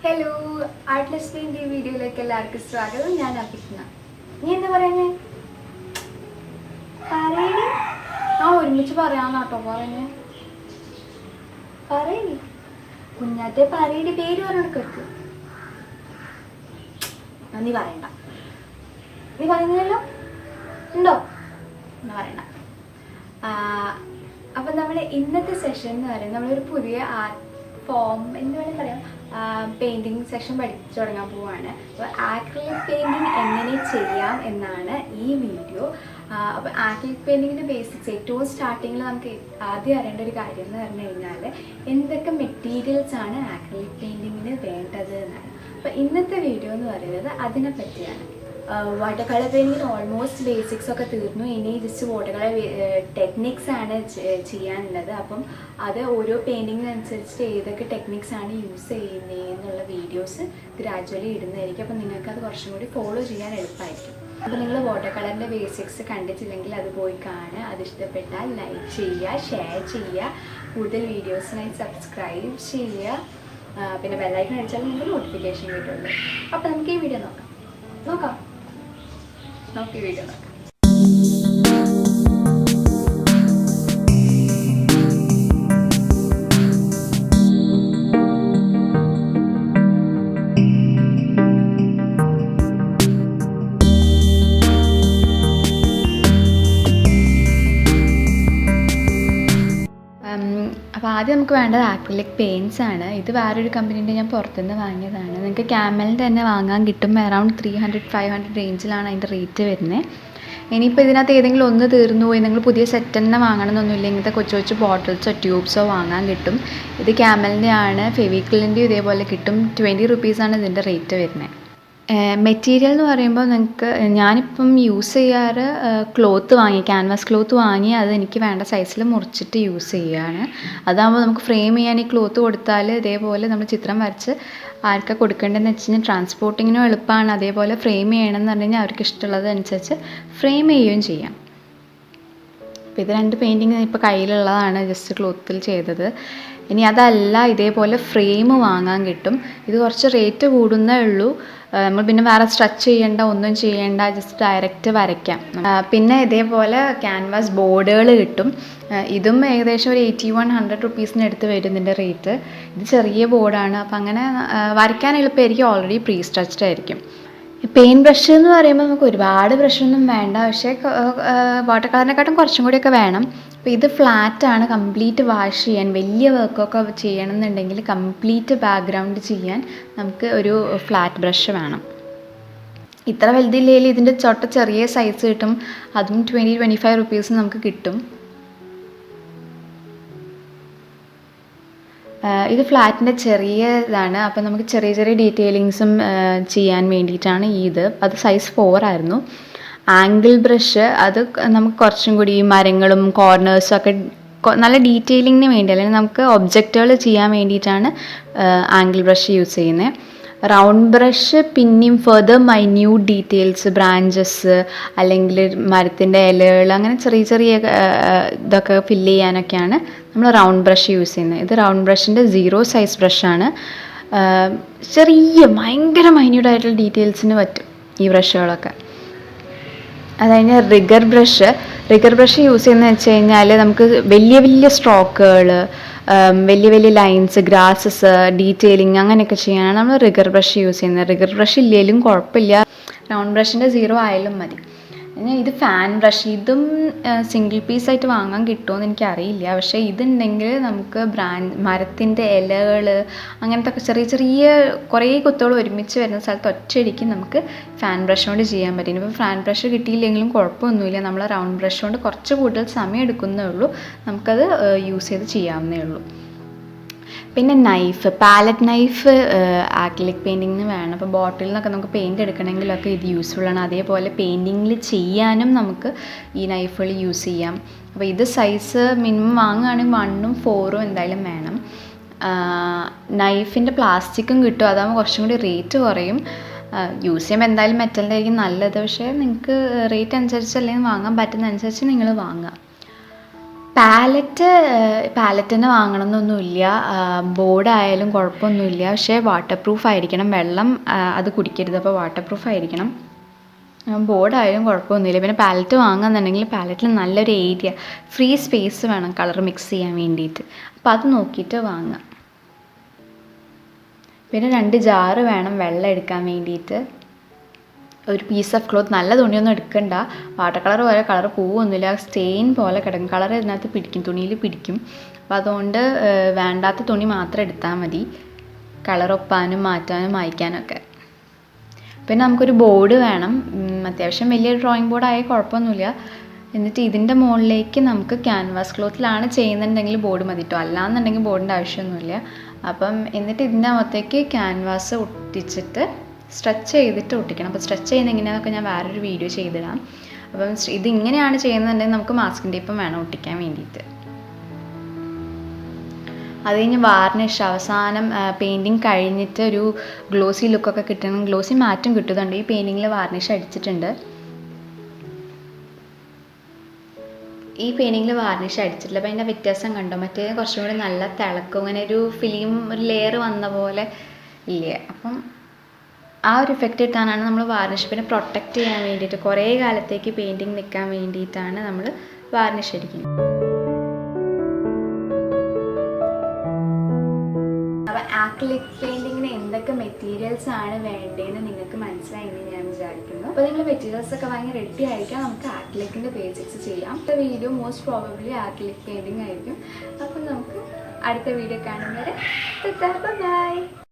Hello, artless paint വീഡിയോയിലേക്ക് എല്ലാവർക്കും സ്വാഗതം. ഞാൻ അഭിജ്ഞ. നീ എന്താ പറയുന്നേ? പറയണേ. ഒരുമിച്ച് പറയാന്നാട്ടോ പറയുന്നേ. പറയണേ കുഞ്ഞാറ്റെ, പറയടി. പേര് പറഞ്ഞെടുക്കരുത്. നീ പറയണ്ട. നീ പറയുന്നല്ലോ ഉണ്ടോ? എന്നാ പറയണ്ട. അപ്പം നമ്മുടെ ഇന്നത്തെ സെഷൻ എന്ന് പറയുന്നത് നമ്മളൊരു പുതിയ ആർട്ട് ഫോം എന്ന് വേണമെങ്കിൽ പറയാം, പെയിൻറ്റിങ് സെഷൻ പഠിച്ചു തുടങ്ങാൻ പോവുകയാണ്. അപ്പോൾ ആക്രിലിക് പെയിൻറ്റിങ് എങ്ങനെ ചെയ്യാം എന്നാണ് ഈ വീഡിയോ. അപ്പോൾ ആക്രിലിക് പെയിൻറ്റിങ്ങിൻ്റെ ബേസിക്സ് ഏറ്റവും സ്റ്റാർട്ടിങ്ങിൽ നമുക്ക് ആദ്യം അറിയേണ്ട ഒരു കാര്യം എന്ന് പറഞ്ഞു കഴിഞ്ഞാൽ എന്തൊക്കെ മെറ്റീരിയൽസ് ആണ് ആക്രിലിക് പെയിൻറ്റിങ്ങിന് വേണ്ടത് എന്നാണ്. അപ്പോൾ ഇന്നത്തെ വീഡിയോ എന്ന് പറയുന്നത് അതിനെ പറ്റിയാണ്. വാട്ടർ കളർ പെയിൻറ്റിങ്ങിന് ഓൾമോസ്റ്റ് ബേസിക്സ് ഒക്കെ തീർന്നു. ഇനി ജസ്റ്റ് വാട്ടർ കളർ ടെക്നിക്സ് ആണ് ചെയ്യാനുള്ളത്. അപ്പം അത് ഓരോ പെയിൻറ്റിങ്ങിനനുസരിച്ച് ഏതൊക്കെ ടെക്നിക്സ് ആണ് യൂസ് ചെയ്യുന്നത് എന്നുള്ള വീഡിയോസ് ഗ്രാജുവലി ഇടുന്നതായിരിക്കും. അപ്പം നിങ്ങൾക്കത് കുറച്ചും കൂടി ഫോളോ ചെയ്യാൻ എളുപ്പമായിരിക്കും. അപ്പോൾ നിങ്ങൾ വാട്ടർ കളറിൻ്റെ ബേസിക്സ് കണ്ടിട്ടില്ലെങ്കിൽ അത് പോയി കാണുക. അത് ഇഷ്ടപ്പെട്ടാൽ ലൈക്ക് ചെയ്യുക, ഷെയർ ചെയ്യുക, കൂടുതൽ വീഡിയോസിനായി സബ്സ്ക്രൈബ് ചെയ്യുക. പിന്നെ ബെല്ലൈക്കൺ അടിച്ചാൽ നിങ്ങൾക്ക് നോട്ടിഫിക്കേഷൻ കിട്ടുള്ളൂ. അപ്പോൾ നമുക്ക് ഈ വീഡിയോ നോക്കാം. നമുക്ക് വീഡിയോ നോക്കാം. അപ്പോൾ ആദ്യം നമുക്ക് വേണ്ടത് ആക്രിലിക് പെയിൻറ്റ്സ് ആണ്. ഇത് വേറൊരു കമ്പനീൻ്റെ ഞാൻ പുറത്തുനിന്ന് വാങ്ങിയതാണ്. നിങ്ങൾക്ക് ക്യാമലിൻ്റെ തന്നെ വാങ്ങാൻ കിട്ടും. അറൗണ്ട് 300-500 റേഞ്ചിലാണ് അതിൻ്റെ റേറ്റ് വരുന്നത്. ഇനിയിപ്പോൾ ഇതിനകത്ത് ഏതെങ്കിലും ഒന്ന് തീർന്നു പോയി നിങ്ങൾ പുതിയ സെറ്റ് തന്നെ വാങ്ങണമെന്നൊന്നുമില്ല. ഇങ്ങനത്തെ കൊച്ചു കൊച്ചു ബോട്ടിൽസോ ട്യൂബ്സോ വാങ്ങാൻ കിട്ടും. ഇത് ക്യാമലിൻ്റെ ആണ്. ഫെവിക്രിലിൻ്റെ ഇതേപോലെ കിട്ടും. 20 റുപ്പീസാണ് ഇതിൻ്റെ റേറ്റ് വരുന്നത്. മെറ്റീരിയൽ എന്ന് പറയുമ്പോൾ നിങ്ങൾക്ക് ഞാനിപ്പം യൂസ് ചെയ്യാറ് ക്ലോത്ത് വാങ്ങി, ക്യാൻവാസ് ക്ലോത്ത് വാങ്ങി അത് എനിക്ക് വേണ്ട സൈസിൽ മുറിച്ചിട്ട് യൂസ് ചെയ്യുകയാണ്. അതാകുമ്പോൾ നമുക്ക് ഫ്രെയിം ചെയ്യാൻ ഈ ക്ലോത്ത് കൊടുത്താൽ ഇതേപോലെ നമ്മൾ ചിത്രം വരച്ച് ആർക്കാണ് കൊടുക്കേണ്ടതെന്ന് വെച്ച് കഴിഞ്ഞാൽ ട്രാൻസ്പോർട്ടിങ്ങിനും എളുപ്പമാണ്. അതേപോലെ ഫ്രെയിം ചെയ്യണമെന്ന് പറഞ്ഞു കഴിഞ്ഞാൽ അവർക്ക് ഇഷ്ടമുള്ളതനുസരിച്ച് ഫ്രെയിം ചെയ്യുകയും ചെയ്യാം. അപ്പോൾ ഇത് 2 പെയിൻറ്റിങ് ഇപ്പോൾ കയ്യിലുള്ളതാണ്, ജസ്റ്റ് ക്ലോത്തിൽ ചെയ്തത്. ഇനി അതല്ല, ഇതേപോലെ ഫ്രെയിം വാങ്ങാൻ കിട്ടും. ഇത് കുറച്ച് റേറ്റ് കൂടുന്നേ ഉള്ളൂ. നമ്മൾ പിന്നെ വേറെ സ്ട്രെച്ച് ചെയ്യേണ്ട, ഒന്നും ചെയ്യേണ്ട, ജസ്റ്റ് ഡയറക്റ്റ് വരയ്ക്കാം. പിന്നെ ഇതേപോലെ ക്യാൻവാസ് ബോർഡുകൾ കിട്ടും. ഇതും ഏകദേശം ഒരു 80-100 റുപ്പീസിന് അടുത്ത് വരും ഇതിൻ്റെ റേറ്റ്. ഇത് ചെറിയ ബോർഡാണ്. അപ്പം അങ്ങനെ വരയ്ക്കാൻ എളുപ്പമായിരിക്കും. ഓൾറെഡി പ്രീ സ്ട്രെച്ച്ഡ് ആയിരിക്കും. പെയിൻറ്റ് ബ്രഷ് എന്ന് പറയുമ്പോൾ നമുക്ക് ഒരുപാട് ബ്രഷൊന്നും വേണ്ട, പക്ഷേ വാട്ടർ കളറിനെക്കാട്ടും കുറച്ചും കൂടിയൊക്കെ വേണം. അപ്പോൾ ഇത് ഫ്ലാറ്റാണ്. കംപ്ലീറ്റ് വാഷ് ചെയ്യാൻ, വലിയ വർക്കൊക്കെ ചെയ്യണമെന്നുണ്ടെങ്കിൽ കംപ്ലീറ്റ് ബാക്ക്ഗ്രൗണ്ട് ചെയ്യാൻ നമുക്ക് ഒരു ഫ്ലാറ്റ് ബ്രഷ് വേണം. ഇത്ര വലുതില്ലെങ്കിൽ ഇതിൻ്റെ ചെറിയ സൈസ് കിട്ടും. അതും 20-25 റുപ്പീസ് നമുക്ക് കിട്ടും. ഇത് ഫ്ലാറ്റിൻ്റെ ചെറിയ ഇതാണ്. അപ്പം നമുക്ക് ചെറിയ ചെറിയ ഡീറ്റെയിലിങ്സും ചെയ്യാൻ വേണ്ടിയിട്ടാണ് അത് സൈസ് 4 ആയിരുന്നു. ആംഗിൾ ബ്രഷ് അത് നമുക്ക് കുറച്ചും കൂടി മരങ്ങളും കോർണേഴ്സും ഒക്കെ നല്ല ഡീറ്റെയിലിങ്ങിന് വേണ്ടി, അല്ലെങ്കിൽ നമുക്ക് ഒബ്ജക്റ്റുകൾ ചെയ്യാൻ വേണ്ടിയിട്ടാണ് ആംഗിൾ ബ്രഷ് യൂസ് ചെയ്യുന്നത്. റൗണ്ട് ബ്രഷ് പിന്നെയും ഫെർദർ മൈന്യൂട്ട് ഡീറ്റെയിൽസ്, ബ്രാഞ്ചസ് അല്ലെങ്കിൽ മരത്തിൻ്റെ ഇലകൾ, അങ്ങനെ ചെറിയ ചെറിയ ഇതൊക്കെ ഫില്ല് ചെയ്യാനൊക്കെയാണ് നമ്മൾ റൗണ്ട് ബ്രഷ് യൂസ് ചെയ്യുന്നത്. ഇത് റൗണ്ട് ബ്രഷിൻ്റെ 0 സൈസ് ബ്രഷാണ്. ഭയങ്കര മൈന്യൂട്ടായിട്ടുള്ള ഡീറ്റെയിൽസിന് പറ്റും ഈ ബ്രഷുകളൊക്കെ. അത് കഴിഞ്ഞ് റിഗർ ബ്രഷ് യൂസ് ചെയ്യുന്നത് വെച്ച് കഴിഞ്ഞാൽ നമുക്ക് വലിയ വലിയ സ്ട്രോക്കുകൾ, വലിയ വലിയ ലൈൻസ്, ഗ്രാസസ്, ഡീറ്റെയിലിങ് അങ്ങനെയൊക്കെ ചെയ്യാനാണ് നമ്മൾ റിഗർ ബ്രഷ് യൂസ് ചെയ്യുന്നത്. റിഗർ ബ്രഷ് ഇല്ലെങ്കിലും കുഴപ്പമില്ല, റൗണ്ട് ബ്രഷിൻ്റെ 0 ആയാലും മതി. പിന്നെ ഇത് ഫാൻ ബ്രഷ്. ഇതും സിംഗിൾ പീസായിട്ട് വാങ്ങാൻ കിട്ടുമെന്ന് എനിക്കറിയില്ല, പക്ഷേ ഇതുണ്ടെങ്കിൽ നമുക്ക് മരത്തിൻ്റെ ഇലകൾ അങ്ങനത്തെ ചെറിയ ചെറിയ കുറേ കുത്തുകൾ ഒരുമിച്ച് വരുന്ന സ്ഥലത്ത് ഒറ്റയടിക്ക് നമുക്ക് ഫാൻ ബ്രഷ് കൊണ്ട് ചെയ്യാൻ പറ്റും. ഇനിയിപ്പോൾ ഫാൻ ബ്രഷ് കിട്ടിയില്ലെങ്കിലും കുഴപ്പമൊന്നുമില്ല, നമ്മൾ റൗണ്ട് ബ്രഷ് കൊണ്ട് കുറച്ച് കൂടുതൽ സമയം എടുക്കുന്നേ ഉള്ളൂ, നമുക്കത് യൂസ് ചെയ്ത് ചെയ്യാവുന്നേ ഉള്ളൂ. പിന്നെ പാലറ്റ് നൈഫ് ആക്രിലിക് പെയിൻറ്റിങ്ങിന് വേണം. അപ്പോൾ ബോട്ടിൽ നിന്നൊക്കെ നമുക്ക് പെയിൻറ്റ് എടുക്കണമെങ്കിലൊക്കെ ഇത് യൂസ്ഫുള്ളാണ്. അതേപോലെ പെയിൻറ്റിങ്ങിൽ ചെയ്യാനും നമുക്ക് ഈ നൈഫുകൾ യൂസ് ചെയ്യാം. അപ്പോൾ ഇത് സൈസ് മിനിമം വാങ്ങുകയാണെങ്കിൽ 1ഉം 4ഉം എന്തായാലും വേണം. നൈഫിൻ്റെ പ്ലാസ്റ്റിക്കും കിട്ടും, അതാകുമ്പോൾ കുറച്ചും കൂടി റേറ്റ് കുറയും. യൂസ് ചെയ്യുമ്പോൾ എന്തായാലും മെറ്റലിൻ്റെ ആയിരിക്കും നല്ലത്, പക്ഷേ നിങ്ങൾക്ക് റേറ്റ് അനുസരിച്ച് അല്ലെങ്കിൽ വാങ്ങാൻ പറ്റുന്ന അനുസരിച്ച് നിങ്ങൾ വാങ്ങുക. പാലറ്റ് തന്നെ വാങ്ങണമെന്നൊന്നുമില്ല. ബോർഡായാലും കുഴപ്പമൊന്നുമില്ല. പക്ഷേ വാട്ടർ പ്രൂഫ് ആയിരിക്കണം. വെള്ളം അത് കുടിക്കരുത്. അപ്പോൾ വാട്ടർ പ്രൂഫ് ആയിരിക്കണം. ബോർഡായാലും കുഴപ്പമൊന്നുമില്ല. പിന്നെ പാലറ്റ് വാങ്ങുകയെന്നുണ്ടെങ്കിൽ പാലറ്റിൽ നല്ലൊരു ഏരിയ, ഫ്രീ സ്പേസ് വേണം കളർ മിക്സ് ചെയ്യാൻ വേണ്ടിയിട്ട്. അപ്പോൾ അത് നോക്കിയിട്ട് വാങ്ങാം. പിന്നെ 2 ജാറ് വേണം വെള്ളം എടുക്കാൻ വേണ്ടിയിട്ട്. ഒരു പീസ് ഓഫ് ക്ലോത്ത്, നല്ല തുണിയൊന്നും എടുക്കണ്ട. വാട്ടർ കളർ പോലെ കളർ പോവൊന്നുമില്ല, സ്റ്റെയിൻ പോലെ കിടക്കും. കളർ ഇതിനകത്ത് പിടിക്കും, തുണിയിൽ പിടിക്കും. അപ്പോൾ അതുകൊണ്ട് വേണ്ടാത്ത തുണി മാത്രം എടുത്താൽ മതി, കളർ ഒപ്പാനും മാറ്റാനും മായ്ക്കാനൊക്കെ. പിന്നെ നമുക്കൊരു ബോർഡ് വേണം. അത്യാവശ്യം വലിയ ഡ്രോയിങ് ബോർഡായാൽ കുഴപ്പമൊന്നുമില്ല. എന്നിട്ട് ഇതിൻ്റെ മുകളിലേക്ക് നമുക്ക് ക്യാൻവാസ് ക്ലോത്തിലാണ് ചെയ്യുന്നുണ്ടെങ്കിൽ ബോർഡ് മതി കേട്ടോ. അല്ലാന്നുണ്ടെങ്കിൽ ബോർഡിൻ്റെ ആവശ്യമൊന്നുമില്ല. അപ്പം എന്നിട്ട് ഇതിൻ്റെ അകത്തേക്ക് ക്യാൻവാസ് ഒട്ടിച്ചിട്ട് സ്ട്രെച്ച് ചെയ്തിട്ട് ഒട്ടിക്കണം. അപ്പോൾ സ്ട്രെച്ച് ചെയ്യുന്ന എങ്ങനെയാണെന്നൊക്കെ ഞാൻ വേറൊരു വീഡിയോ ചെയ്തിടാം. അപ്പം ഇതിങ്ങനെയാണ് ചെയ്യുന്നതെന്നുണ്ടെങ്കിൽ നമുക്ക് മാസ്കിൻ ടേപ്പും വേണം ഒട്ടിക്കാൻ വേണ്ടിയിട്ട്. അത് കഴിഞ്ഞ് വാർണിഷ്, അവസാനം പെയിൻറ്റിങ് കഴിഞ്ഞിട്ട് ഒരു ഗ്ലോസി ലുക്കൊക്കെ കിട്ടണം. ഗ്ലോസി മാറ്റും കിട്ടുന്നുണ്ട്. ഈ പെയിൻറ്റിങ്ങിൽ വാർണിഷ് അടിച്ചിട്ടുണ്ട്. ഈ പെയിൻറ്റിങ്ങിൽ വാർണിഷ് അടിച്ചിട്ടില്ല. അപ്പോൾ അതിൻ്റെ വ്യത്യാസം കണ്ടോ? മറ്റേ കുറച്ചും കൂടി നല്ല തിളക്കം, അങ്ങനെ ഒരു ഫിലിം, ഒരു ലെയർ വന്ന പോലെ ഇല്ലേ. അപ്പം ആ ഒരു ഇഫക്റ്റ് കിട്ടാനാണ് നമ്മൾ വാർണിഷ്. പിന്നെ പ്രൊട്ടക്റ്റ് ചെയ്യാൻ വേണ്ടിയിട്ട്, കുറേ കാലത്തേക്ക് പെയിൻറ്റിങ് നിൽക്കാൻ വേണ്ടിയിട്ടാണ് നമ്മൾ വാർണിഷ് അടിക്കുന്നത്. അപ്പോൾ ആക്രിലിക് പെയിൻറ്റിങ്ങിന് എന്തൊക്കെ മെറ്റീരിയൽസ് ആണ് വേണ്ടതെന്ന് നിങ്ങൾക്ക് മനസ്സിലായെന്ന് ഞാൻ വിചാരിക്കുന്നു. അപ്പോൾ നിങ്ങൾ മെറ്റീരിയൽസ് ഒക്കെ വാങ്ങി റെഡി ആയിരിക്കാം. നമുക്ക് ആക്രിലിക്കിൻ്റെ ബേസിക്സ് ചെയ്യാം. അടുത്ത video most probably acrylic painting ആയിരിക്കും. അപ്പം നമുക്ക് അടുത്ത വീഡിയോ കാണുന്നവരെ ബൈ.